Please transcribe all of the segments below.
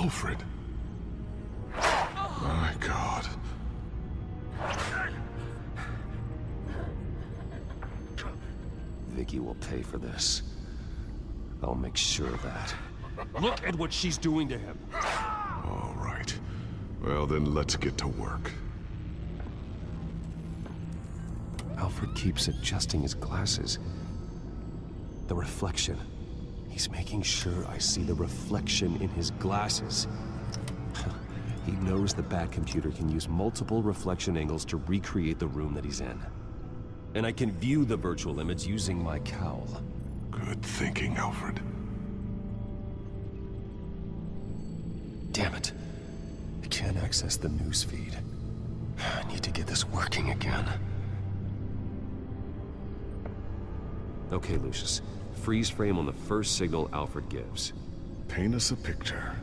Alfred. My God. Vicky will pay for this. I'll make sure of that. Look at what she's doing to him. All right. Well, then let's get to work. Alfred keeps adjusting his glasses. The reflection. He's making sure I see the reflection in his glasses. He knows the Batcomputer can use multiple reflection angles to recreate the room that he's in. And I can view the virtual image using my cowl. Good thinking, Alfred. Damn it. I can't access the news feed. I need to get this working again. Okay, Lucius. Freeze frame on the first signal Alfred gives. Paint us a picture.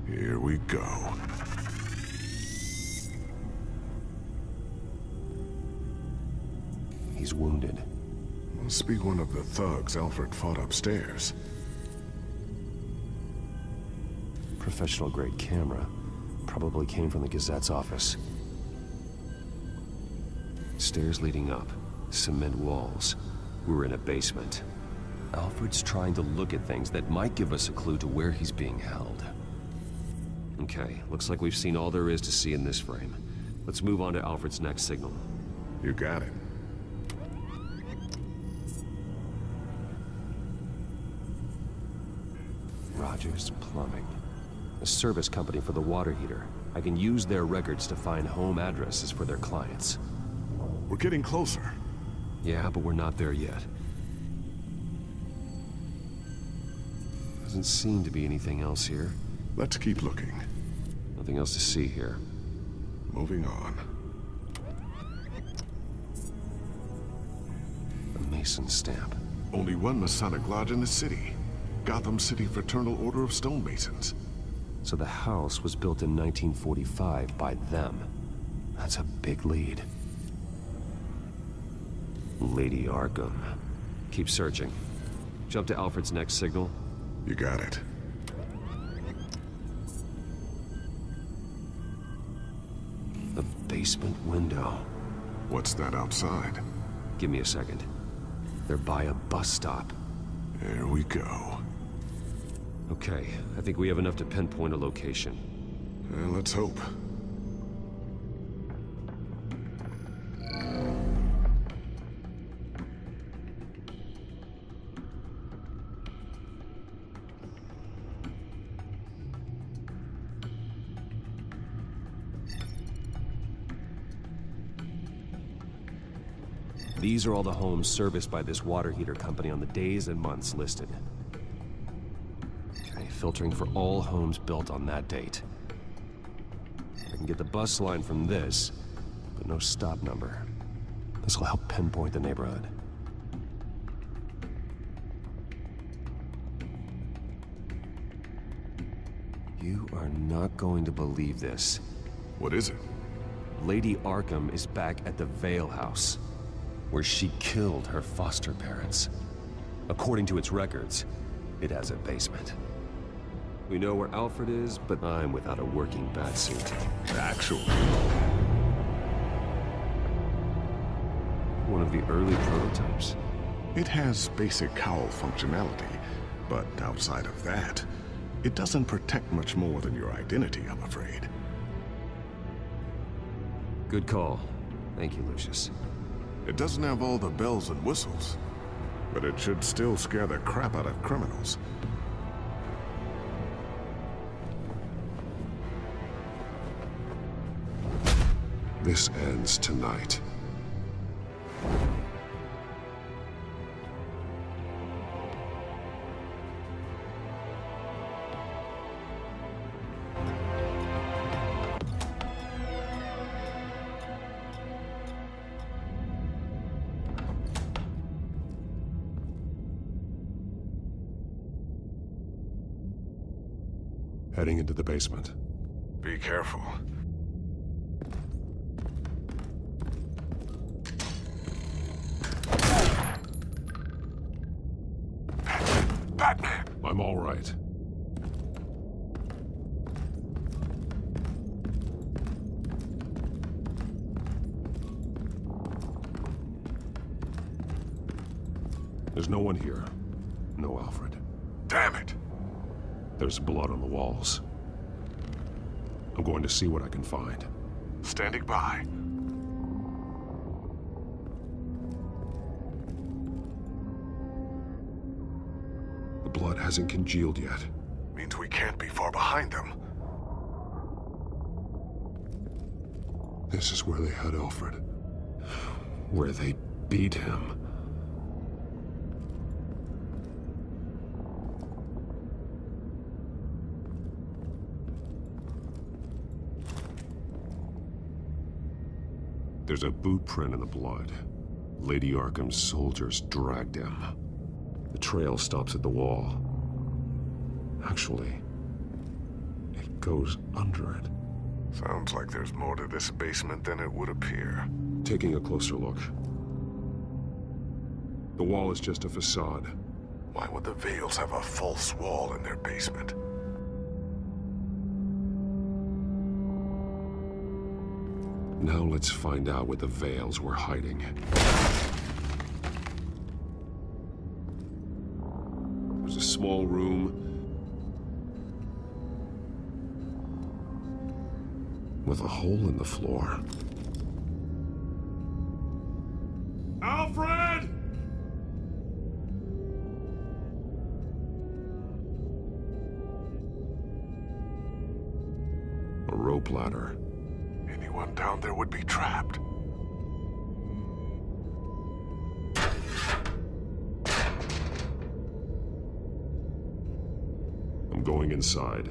Here we go. He's wounded. Must be one of the thugs Alfred fought upstairs. Professional-grade camera. Probably came from the Gazette's office. Stairs leading up. Cement walls. We're in a basement. Alfred's trying to look at things that might give us a clue to where he's being held. Okay, looks like we've seen all there is to see in this frame. Let's move on to Alfred's next signal. You got it. Rogers Plumbing. A service company for the water heater. I can use their records to find home addresses for their clients. We're getting closer. Yeah, but we're not there yet. Doesn't seem to be anything else here. Let's keep looking. Nothing else to see here. Moving on. A Mason stamp. Only one Masonic lodge in the city. Gotham City Fraternal Order of Stonemasons. So the house was built in 1945 by them. That's a big lead. Lady Arkham. Keep searching. Jump to Alfred's next signal. You got it. The basement window. What's that outside? Give me a second. They're by a bus stop. There we go. Okay, I think we have enough to pinpoint a location. Let's hope. These are all the homes serviced by this water heater company on the days and months listed. Okay, filtering for all homes built on that date. I can get the bus line from this, but no stop number. This will help pinpoint the neighborhood. You are not going to believe this. What is it? Lady Arkham is back at the Vale House, where she killed her foster parents. According to its records, it has a basement. We know where Alfred is, but I'm without a working batsuit. Actually. One of the early prototypes. It has basic cowl functionality, but outside of that, it doesn't protect much more than your identity, I'm afraid. Good call. Thank you, Lucius. It doesn't have all the bells and whistles, but it should still scare the crap out of criminals. This ends tonight. Heading into the basement. Be careful. Batman! I'm all right. There's no one here. No Alfred. Damn it! There's blood on the walls. I'm going to see what I can find. Standing by. The blood hasn't congealed yet. Means we can't be far behind them. This is where they had Alfred. Where they beat him. There's a boot print in the blood. Lady Arkham's soldiers dragged him. The trail stops at the wall. Actually, it goes under it. Sounds like there's more to this basement than it would appear. Taking a closer look. The wall is just a facade. Why would the Vales have a false wall in their basement? Now let's find out what the Vales were hiding. There's a small room with a hole in the floor. Alfred! A rope ladder. Anyone down there would be trapped. I'm going inside.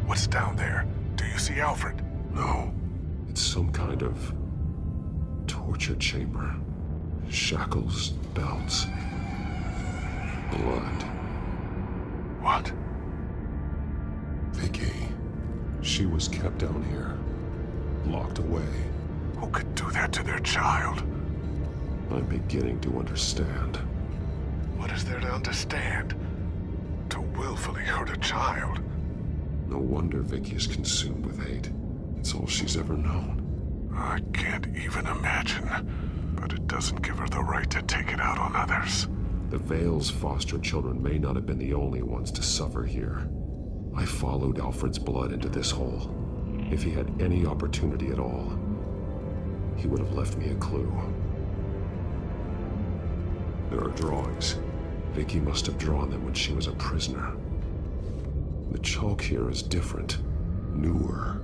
What's down there? Do you see Alfred? No. It's some kind of torture chamber. Shackles, belts, blood. What? Vicky. She was kept down here. Locked away. Who could do that to their child? I'm beginning to understand. What is there to understand? To willfully hurt a child? No wonder Vicky is consumed with hate. It's all she's ever known. I can't even imagine. But it doesn't give her the right to take it out on others. The Vale's foster children may not have been the only ones to suffer here. I followed Alfred's blood into this hole. If he had any opportunity at all, he would have left me a clue. There are drawings. Vicky must have drawn them when she was a prisoner. The chalk here is different, newer.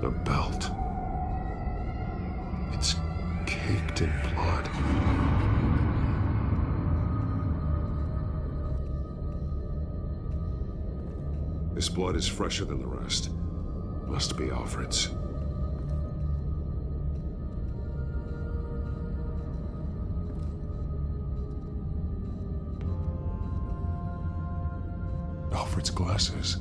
The belt. It's caked in blood. This blood is fresher than the rest. Must be Alfred's. Alfred's glasses.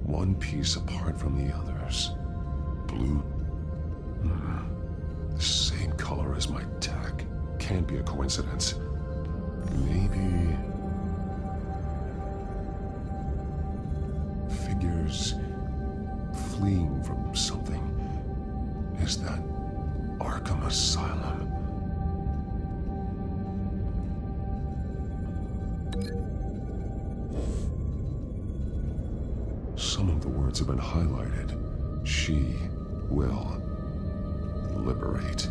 One piece apart from the others. Blue. The same color as my tag. Can't be a coincidence. Maybe... figures fleeing from something. Is that Arkham Asylum? Some of the words have been highlighted. She will liberate.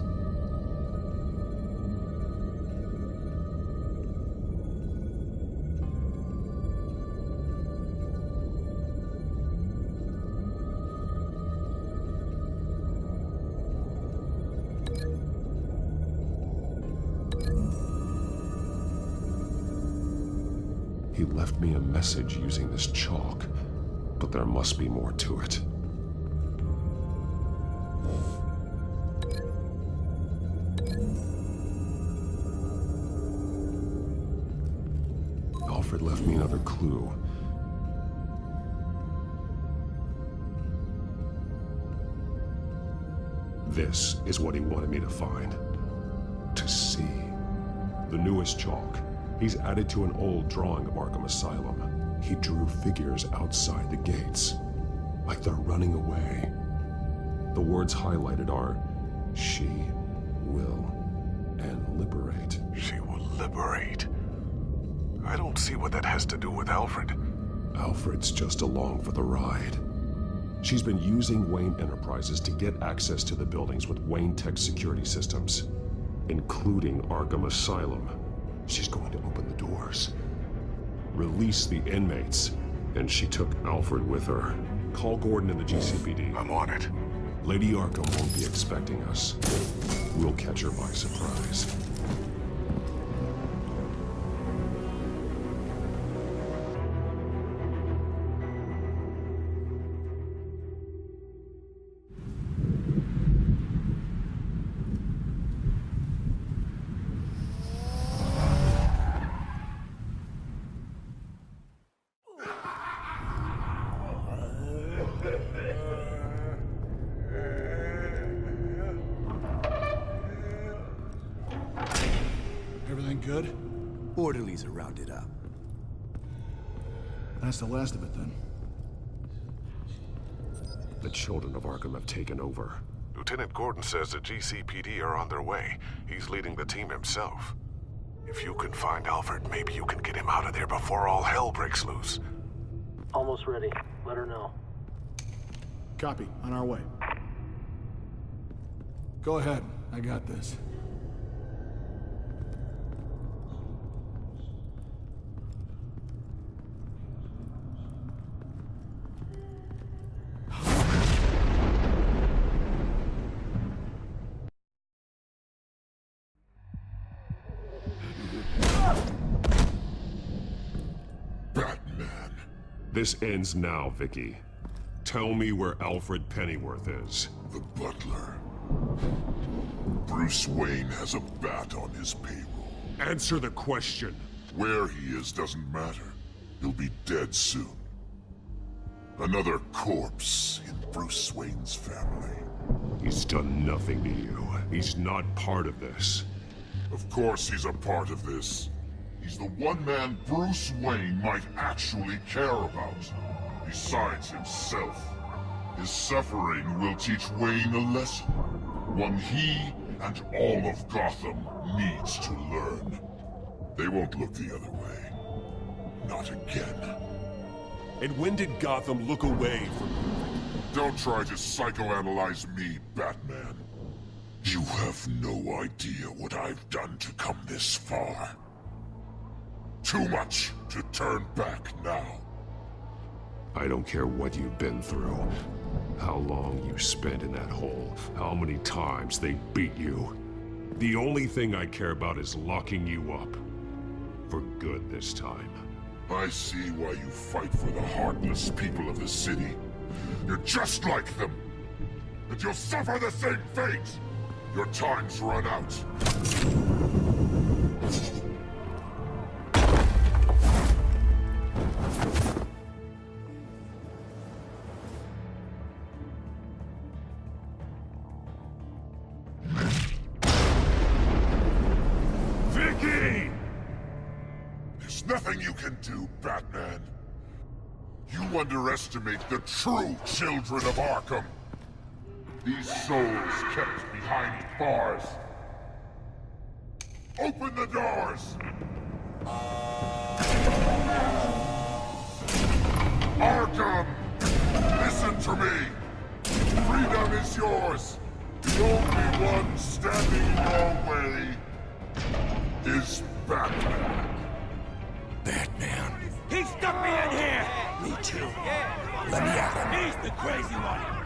He left me a message using this chalk, but there must be more to it. Alfred left me another clue. This is what he wanted me to find. To see. The newest chalk. He's added to an old drawing of Arkham Asylum. He drew figures outside the gates. Like they're running away. The words highlighted are, she will, and liberate. She will liberate. I don't see what that has to do with Alfred. Alfred's just along for the ride. She's been using Wayne Enterprises to get access to the buildings with Wayne Tech security systems, including Arkham Asylum. She's going to open the doors, release the inmates, and she took Alfred with her. Call Gordon in the GCPD. I'm on it. Lady Arkham won't be expecting us. We'll catch her by surprise. Everything good? Orderlies are rounded up. That's the last of it, then. The children of Arkham have taken over. Lieutenant Gordon says the GCPD are on their way. He's leading the team himself. If you can find Alfred, maybe you can get him out of there before all hell breaks loose. Almost ready. Let her know. Copy. On our way. Go ahead. I got this. This ends now, Vicky. Tell me where Alfred Pennyworth is. The butler. Bruce Wayne has a bat on his payroll. Answer the question. Where he is doesn't matter. He'll be dead soon. Another corpse in Bruce Wayne's family. He's done nothing to you. He's not part of this. Of course he's a part of this. He's the one man Bruce Wayne might actually care about, besides himself. His suffering will teach Wayne a lesson, one he and all of Gotham needs to learn. They won't look the other way. Not again. And when did Gotham look away from you? Don't try to psychoanalyze me, Batman. You have no idea what I've done to come this far. Too much to turn back now. I don't care what you've been through. How long you spent in that hole. How many times they beat you. The only thing I care about is locking you up. For good this time. I see why you fight for the heartless people of the city. You're just like them. And you'll suffer the same fate. Your time's run out. Nothing you can do, Batman. You underestimate the true children of Arkham. These souls kept behind bars. Open the doors! Arkham! Listen to me! Freedom is yours! The only one standing in your way is Batman. Batman. He stuck me in here! Me too. Let me at him. He's the crazy one!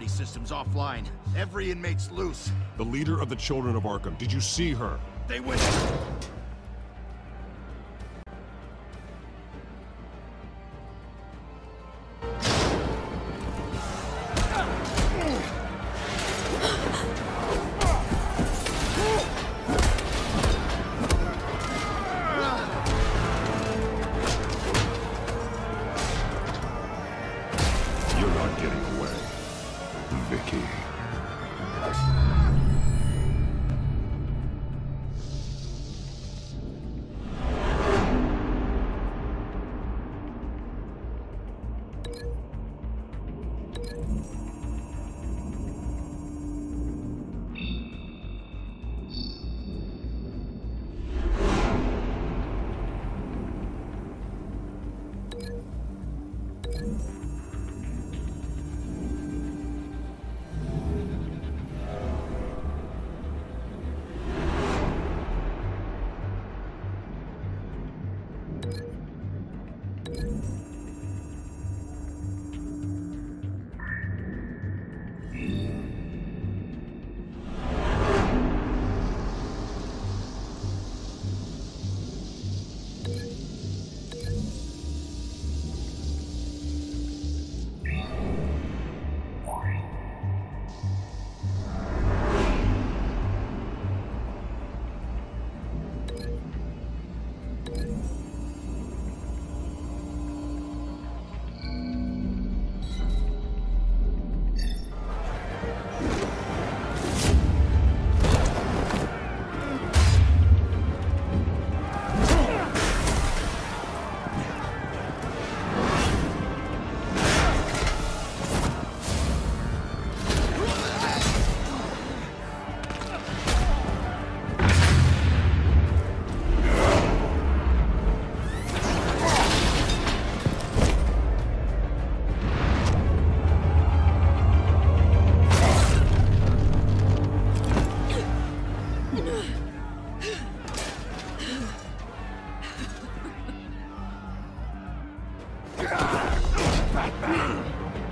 security system's offline. Every inmate's loose. The leader of the Children of Arkham. Did you see her? They went... You're not getting away, Vicky.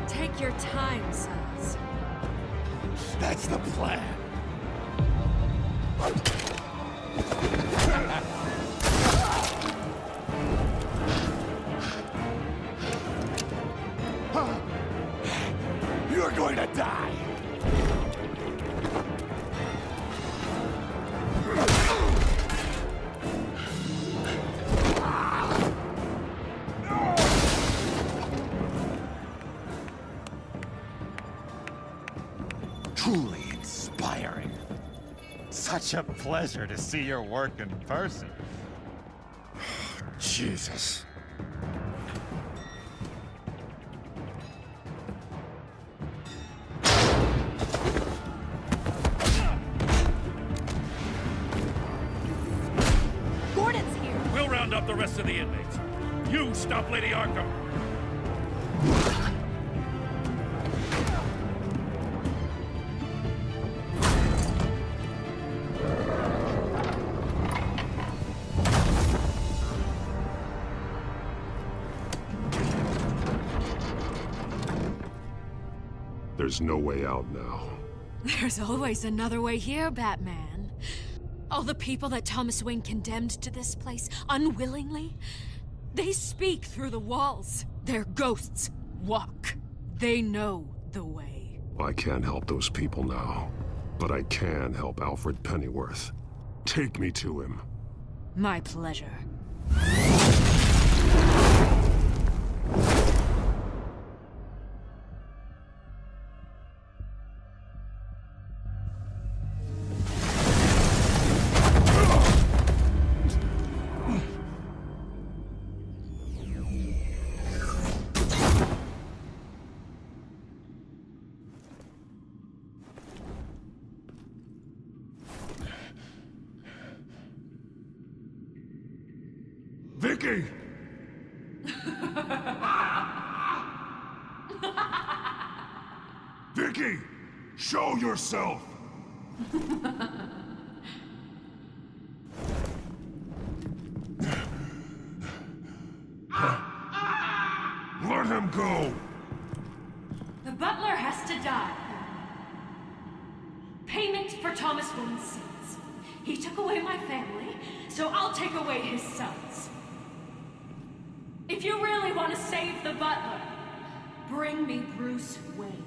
Take your time, sons. That's the plan. You're going to die. Truly inspiring. Such a pleasure to see your work in person. Jesus. Gordon's here. We'll round up the rest of the inmates. You stop Lady Arkham. There's no way out now. There's always another way here, Batman. All the people that Thomas Wayne condemned to this place unwillingly, they speak through the walls. Their ghosts walk. They know the way. I can't help those people now, but I can help Alfred Pennyworth. Take me to him. My pleasure. Vicky! Vicky! Show yourself! Let him go! The butler has to die. Thomas Wayne's sins. He took away my family, so I'll take away his sons. If you really want to save the butler, bring me Bruce Wayne.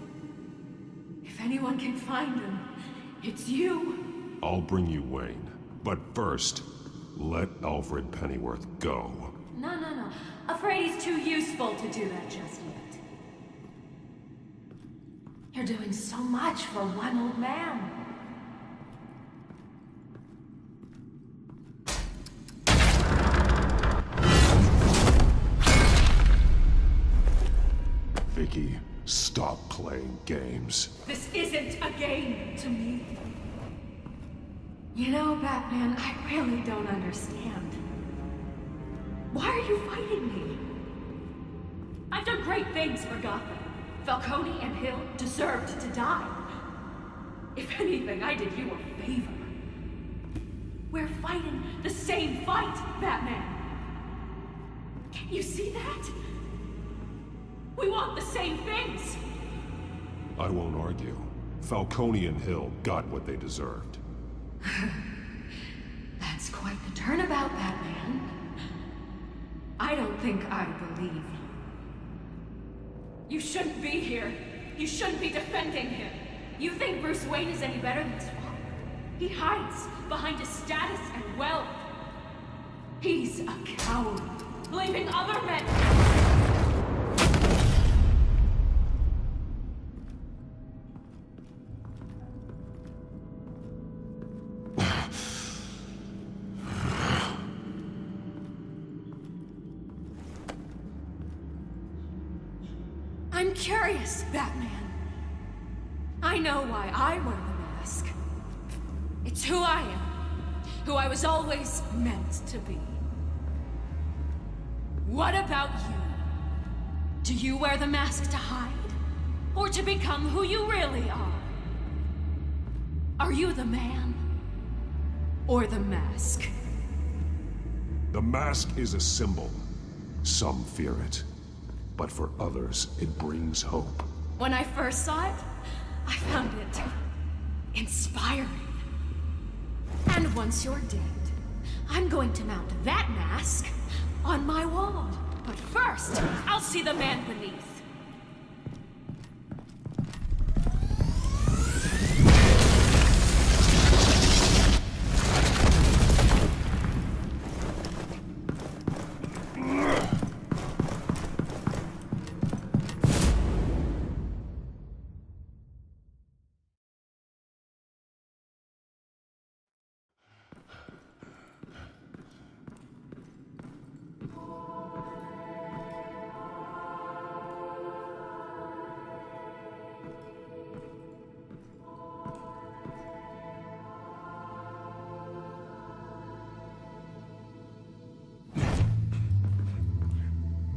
If anyone can find him, it's you. I'll bring you Wayne. But first, let Alfred Pennyworth go. No. Afraid he's too useful to do that just yet. You're doing so much for one old man. Vicky, stop playing games. This isn't a game to me. You know, Batman, I really don't understand. Why are you fighting me? I've done great things for Gotham. Falcone and Hill deserved to die. If anything, I did you a favor. We're fighting the same fight, Batman. Can't you see that? We want the same things. I won't argue. Falcone and Hill got what they deserved. That's quite the turnabout, Batman. I don't think I believe you. You shouldn't be here. You shouldn't be defending him. You think Bruce Wayne is any better than his father? He hides behind his status and wealth. He's a coward, leaving other men... I'm curious, Batman. I know why I wear the mask. It's who I am. Who I was always meant to be. What about you? Do you wear the mask to hide? Or to become who you really are? Are you the man? Or the mask? The mask is a symbol. Some fear it. But for others, it brings hope. When I first saw it, I found it inspiring. And once you're dead, I'm going to mount that mask on my wall. But first, I'll see the man beneath.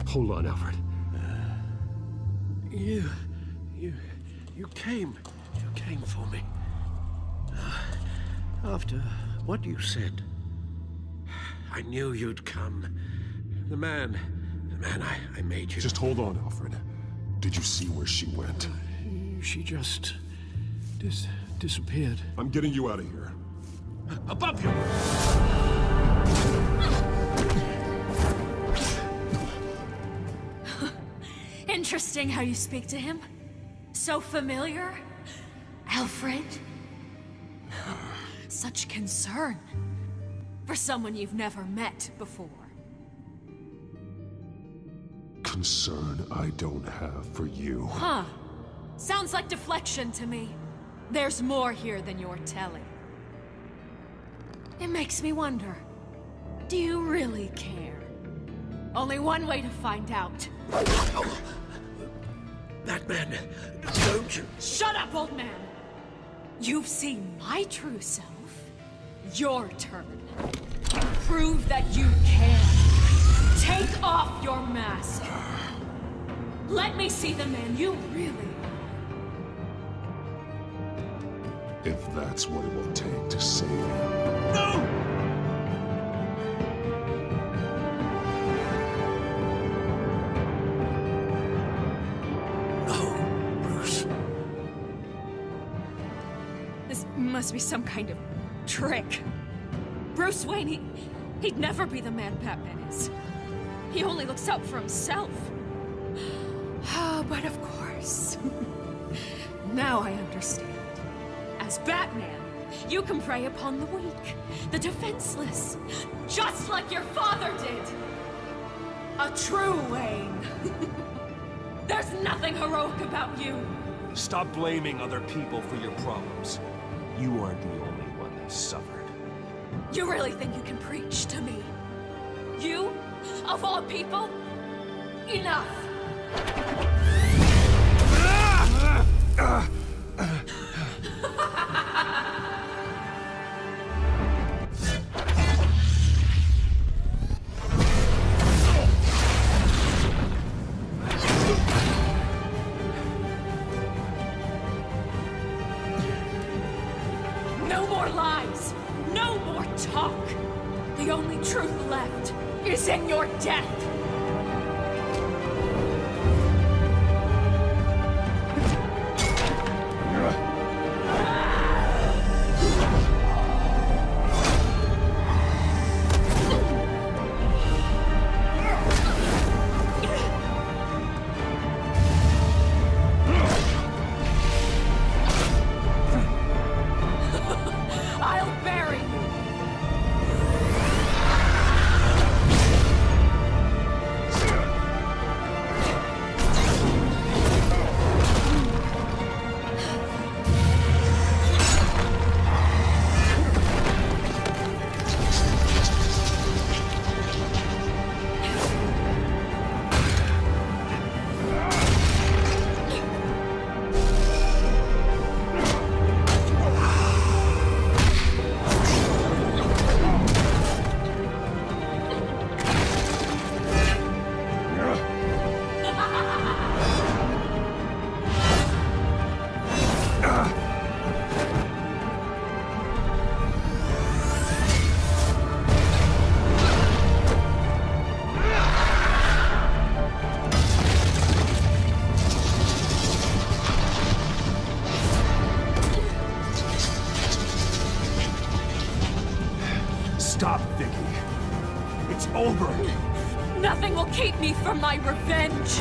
Hold on, Alfred. You came for me. After what you said, I knew you'd come. The man I made you. Just hold on, Alfred. Did you see where she went? She just disappeared. I'm getting you out of here. Above you! Interesting how you speak to him. So familiar. Alfred. Such concern. For someone you've never met before. Concern I don't have for you. Huh. Sounds like deflection to me. There's more here than you're telling. It makes me wonder. Do you really care? Only one way to find out. Batman, don't you... Shut up, old man! You've seen my true self. Your turn. Prove that you can. Take off your mask. Let me see the man you really are. If that's what it will take to save you. No! must be some kind of trick. Bruce Wayne, he'd never be the man Batman is. He only looks out for himself. But of course. Now I understand. As Batman, you can prey upon the weak, the defenseless, just like your father did. A true Wayne. There's nothing heroic about you. Stop blaming other people for your problems. You aren't the only one that suffered. You really think you can preach to me? You? Of all people? Enough! No more lies! No more talk! The only truth left is in your death! I'll bury you! Stop, Vicky. It's over. Nothing will keep me from my revenge!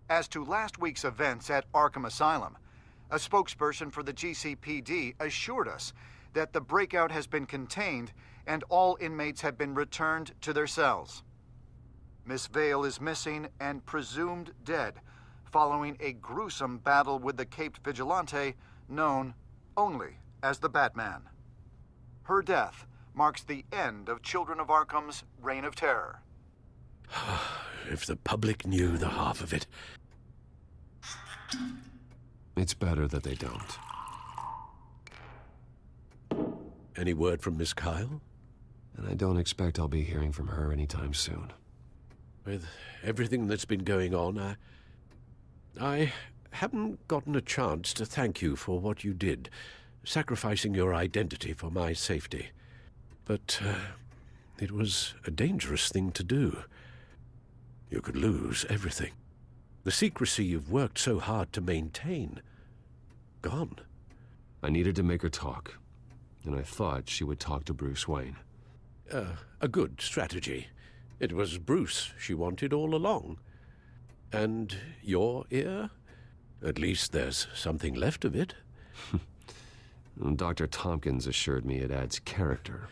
As to last week's events at Arkham Asylum, a spokesperson for the GCPD assured us that the breakout has been contained and all inmates have been returned to their cells. Miss Vale is missing and presumed dead, following a gruesome battle with the caped vigilante known only as the Batman. Her death marks the end of Children of Arkham's reign of terror. If the public knew the half of it. It's better that they don't. Any word from Miss Kyle? And I don't expect I'll be hearing from her anytime soon. With everything that's been going on, I haven't gotten a chance to thank you for what you did, sacrificing your identity for my safety. But it was a dangerous thing to do. You could lose everything. The secrecy you've worked so hard to maintain. Gone. I needed to make her talk, and I thought she would talk to Bruce Wayne. A good strategy. It was Bruce she wanted all along. And your ear? At least there's something left of it. Dr. Tompkins assured me it adds character.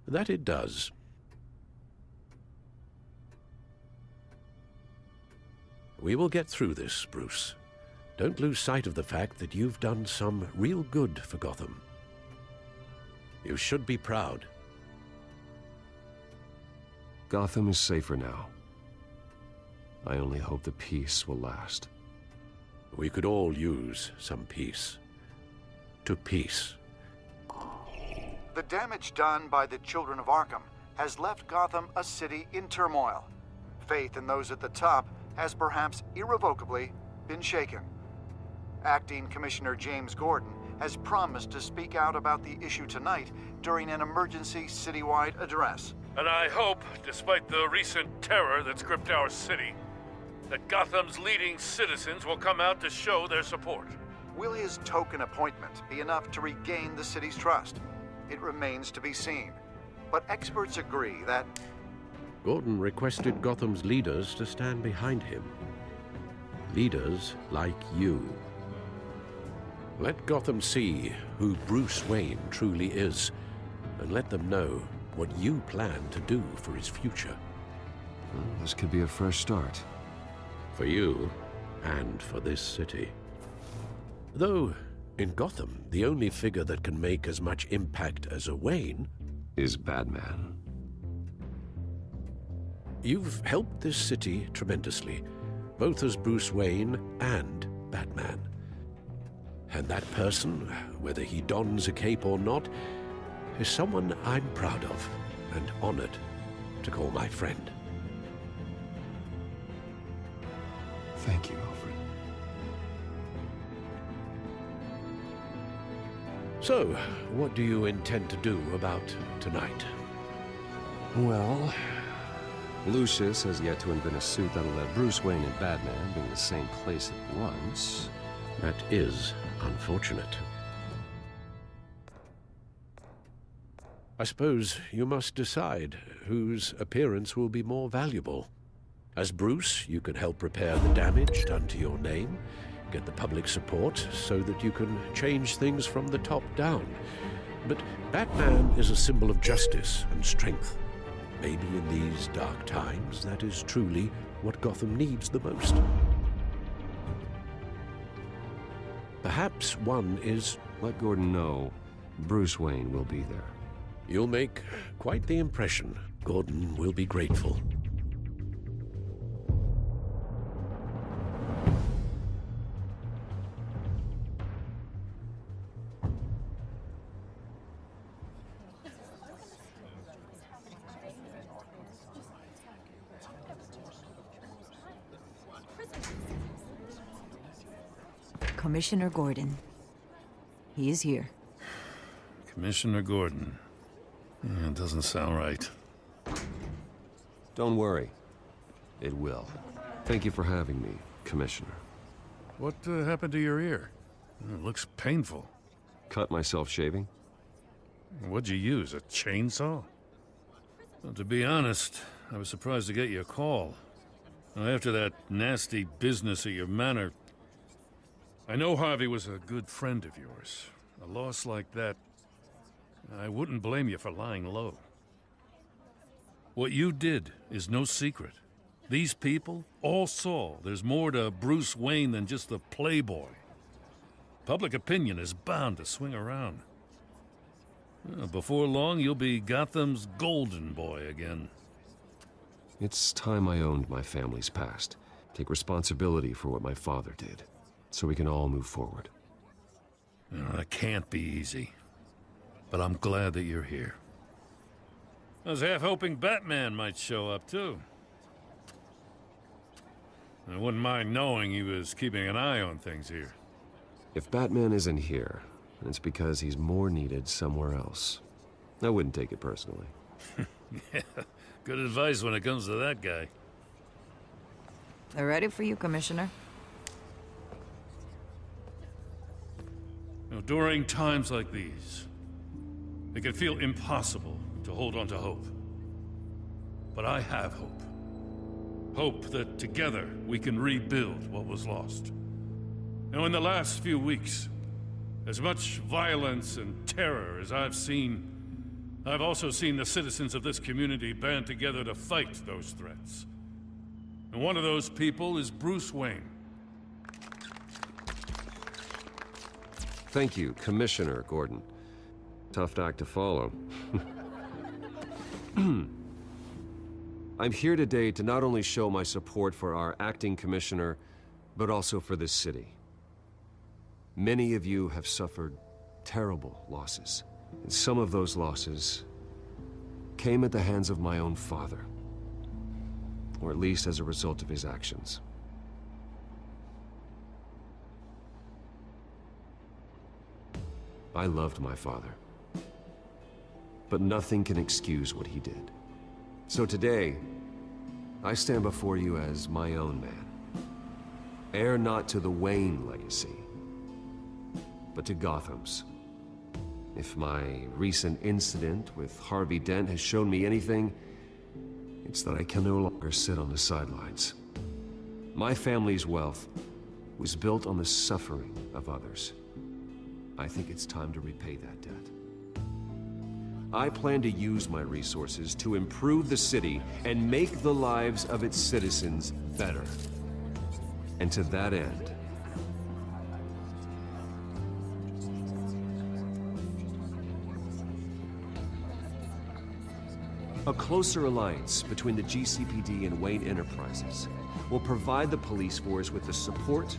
That it does. We will get through this, Bruce. Don't lose sight of the fact that you've done some real good for Gotham. You should be proud. Gotham is safer now. I only hope the peace will last. We could all use some peace. To peace. The damage done by the Children of Arkham has left Gotham a city in turmoil. Faith in those at the top has perhaps irrevocably been shaken. Acting Commissioner James Gordon has promised to speak out about the issue tonight during an emergency citywide address. And I hope, despite the recent terror that's gripped our city, that Gotham's leading citizens will come out to show their support. Will his token appointment be enough to regain the city's trust? It remains to be seen. But experts agree that Gordon requested Gotham's leaders to stand behind him. Leaders like you. Let Gotham see who Bruce Wayne truly is, and let them know what you plan to do for his future. Well, this could be a fresh start. For you, and for this city. Though, in Gotham, the only figure that can make as much impact as a Wayne is Batman. You've helped this city tremendously, both as Bruce Wayne and Batman. And that person, whether he dons a cape or not, is someone I'm proud of and honored to call my friend. Thank you, Alfred. So, what do you intend to do about tonight? Well, Lucius has yet to invent a suit that'll let Bruce Wayne and Batman be in the same place at once. That is unfortunate. I suppose you must decide whose appearance will be more valuable. As Bruce, you can help repair the damage done to your name, get the public support so that you can change things from the top down. But Batman is a symbol of justice and strength. Maybe in these dark times, that is truly what Gotham needs the most. Perhaps one is... Let Gordon know Bruce Wayne will be there. You'll make quite the impression. Gordon will be grateful. Commissioner Gordon. He is here. Commissioner Gordon. It doesn't sound right. Don't worry. It will. Thank you for having me, Commissioner. What happened to your ear? It looks painful. Cut myself shaving? What'd you use, a chainsaw? Well, to be honest, I was surprised to get your call. After that nasty business of your manor, I know Harvey was a good friend of yours. A loss like that, I wouldn't blame you for lying low. What you did is no secret. These people all saw there's more to Bruce Wayne than just the playboy. Public opinion is bound to swing around. Before long, you'll be Gotham's golden boy again. It's time I owned my family's past. Take responsibility for what my father did, so we can all move forward. That can't be easy. But I'm glad that you're here. I was half hoping Batman might show up, too. I wouldn't mind knowing he was keeping an eye on things here. If Batman isn't here, it's because he's more needed somewhere else. I wouldn't take it personally. Yeah, good advice when it comes to that guy. They're ready for you, Commissioner. During times like these, it can feel impossible to hold on to hope. But I have hope. Hope that together we can rebuild what was lost. In the last few weeks, as much violence and terror as I've seen, I've also seen the citizens of this community band together to fight those threats. And one of those people is Bruce Wayne. Thank you, Commissioner Gordon. Tough act to follow. I'm here today to not only show my support for our acting commissioner, but also for this city. Many of you have suffered terrible losses. And some of those losses came at the hands of my own father. Or at least as a result of his actions. I loved my father. But nothing can excuse what he did. So today, I stand before you as my own man. Heir not to the Wayne legacy, but to Gotham's. If my recent incident with Harvey Dent has shown me anything, it's that I can no longer sit on the sidelines. My family's wealth was built on the suffering of others. I think it's time to repay that debt. I plan to use my resources to improve the city and make the lives of its citizens better. And to that end, a closer alliance between the GCPD and Wayne Enterprises will provide the police force with the support,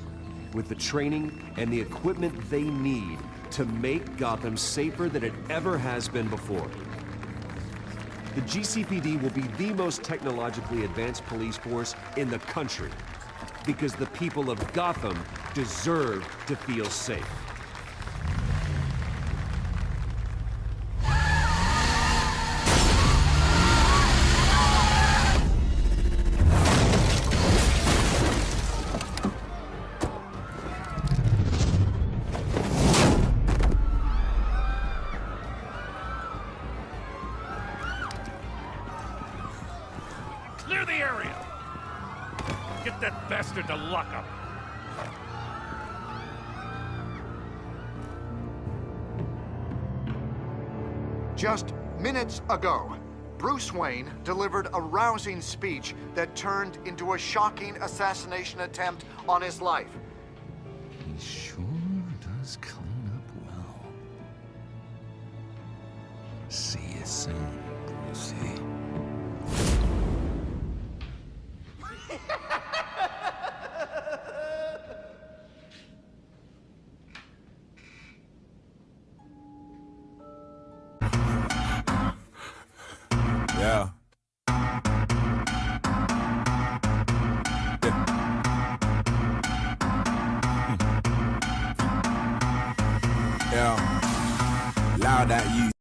with the training, and the equipment they need to make Gotham safer than it ever has been before. The GCPD will be the most technologically advanced police force in the country, because the people of Gotham deserve to feel safe. Clear the area! Get that bastard to lock up! Just minutes ago, Bruce Wayne delivered a rousing speech that turned into a shocking assassination attempt on his life. He sure does clean up well. See you soon, Brucey. Yeah. Yeah. Loud at you.